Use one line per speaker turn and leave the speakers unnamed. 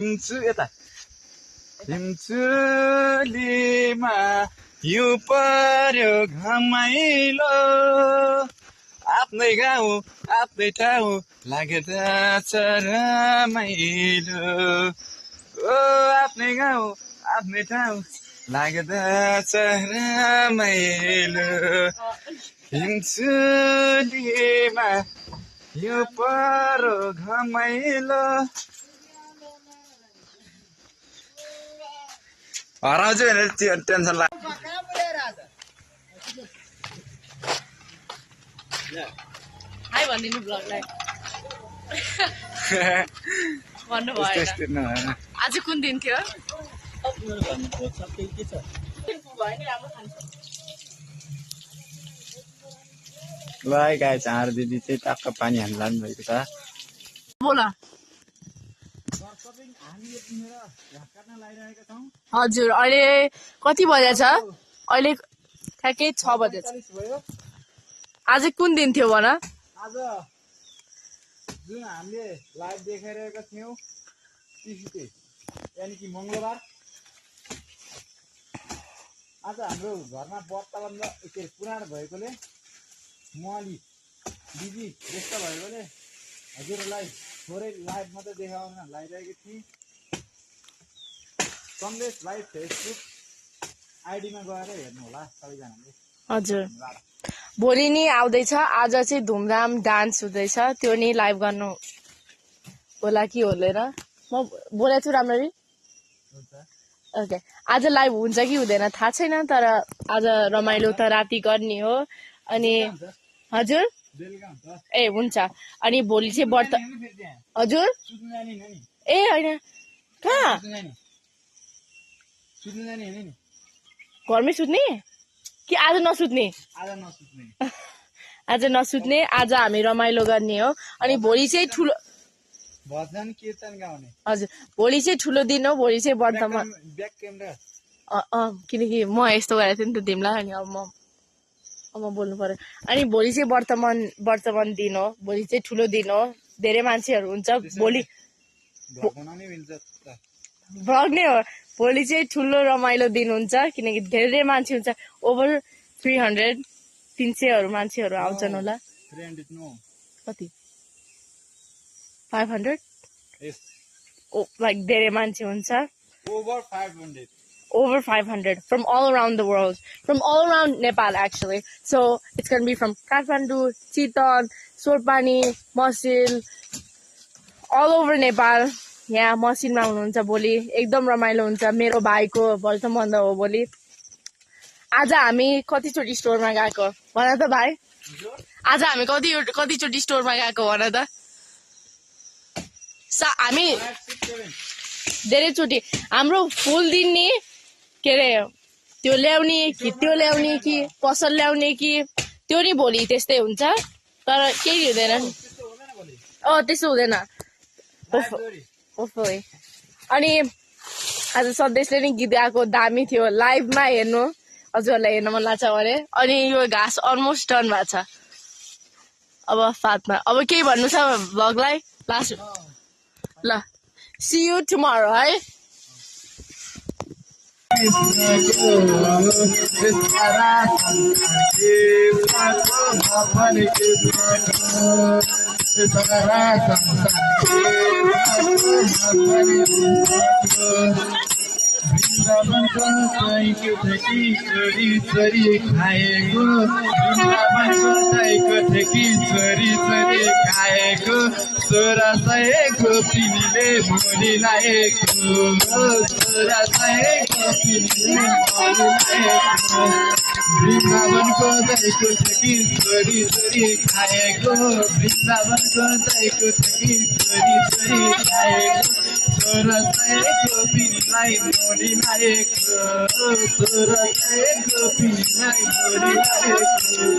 यता हिमचुलीमा हिउँ पर्यो घमाइलो आफ्नै गाउँ आफ्नै ठाउँ लाग्दा छ रमाइलो ओ आफ्नै गाउँ आफ्नै ठाउँ लाग्दा छ रमाइलो हिमचुलीमा हिउँ पर्यो घमाइलो हराउँछु भनेर टेन्सन लाग्छ
हाई भनिदिनु ब्लगलाई भन्नु भएन आज कुन दिन थियो
ल गाई चार दिदी चाहिँ टक्क पानी हाल्नु लानु भएको छ
बोला हजुर अहिले कति बजेछ अहिले ठ्याक्कै 6 बजेछ आज कुन दिन थियो भन
आज जुन हामीले लाइभ देखाइरहेका थियौँ ट्युसडे यानि कि मङ्गलबार आज हाम्रो घरमा वातावरण के पुरानो भएकोले म अलि बिजी व्यस्त भएकोले हजुरहरूलाई थोरै लाइभ मात्रै देखाउन लागिरहेको थिएँ सन्देश लाइभ फेसबुक आइडीमा गएर हेर्नु होला सबैजनाले
हजुर भोलि नि आउँदैछ आज चाहिँ धुमधाम डान्स हुँदैछ त्यो नि लाइभ गर्नु होला कि हुँदैन म बोलेको छु राम्ररी ओके आज लाइभ हुन्छ कि हुँदैन थाहा छैन तर आज रमाइलो त राति गर्ने हो अनि हजुर ए हुन्छ अनि भोलि चाहिँ व्रत हजुर ए होइन कहाँ घरमै सुत्ने कि आज नसुत्ने आज नसुत्ने आज हामी रमाइलो गर्ने हो अनि भोलि चाहिँ ठुलो
भजन कीर्तन गाउने
हजुर भोलि चाहिँ ठुलो दिन हो भोलि चाहिँ व्रतमा किनकि म यस्तो गरेको थिएँ नि त तिमीलाई अनि अब म बोल्नु पर्यो अनि भोलि चाहिँ वर्तमान दिन हो भोलि चाहिँ ठुलो दिन हो धेरै मान्छेहरू हुन्छ भोलि भ्लग नै हो भोलि चाहिँ ठुलो रमाइलो दिन हुन्छ किनकि धेरै मान्छे हुन्छ ओभर 300 मान्छेहरू आउँछन् होला कति 500 लाइक धेरै मान्छे हुन्छ over 500 from all around the world, from all around Nepal actually. So it's going to be from Kathmandu, Chiton, Sorpani, Masil, all over Nepal. Yeah, Masil ma hununcha boli ekdam ramailo huncha मेरो भाइको भलसम्बन्ध हो भोलि आज हामी कति चोटी स्टोरमा गएको भन त भाइ आज हामी कति चोटी स्टोरमा गएको भन त हामी धेरै चोटी हाम्रो फुल दिन नि के अरे त्यो ल्याउने कि त्यो ल्याउने कि पसल ल्याउने कि त्यो नि भोलि त्यस्तै हुन्छ तर केही हुँदैन त्यस्तो हुँदैन अनि आज सन्देशले नि गीत गाएको दामी थियो लाइभमा हेर्नु हजुरहरूलाई हेर्न मन लाग्छ भने अनि यो घाँस अलमोस्ट डन भएको छ अब फातमा अब केही भन्नु छ भ्लगलाई लास्ट ल see you tomorrow है
वृन्दावनको तैको ठेकी छोरी छोरी खाएको वृन्दावनको तैको ठेकी छोरी छोरी खाएको 1600 गोपिनीले मोली लाएको 1600 गोपिनीले मोली लाएको वृन्दावनको तैको ठेकी छोरी छोरी खाएको वृन्दावनको तैको ठेकी छोरी छोरी खाएको 1600 गोपिनीलाई मोली लाएको 1600 गोपिनीलाई मोली लाएको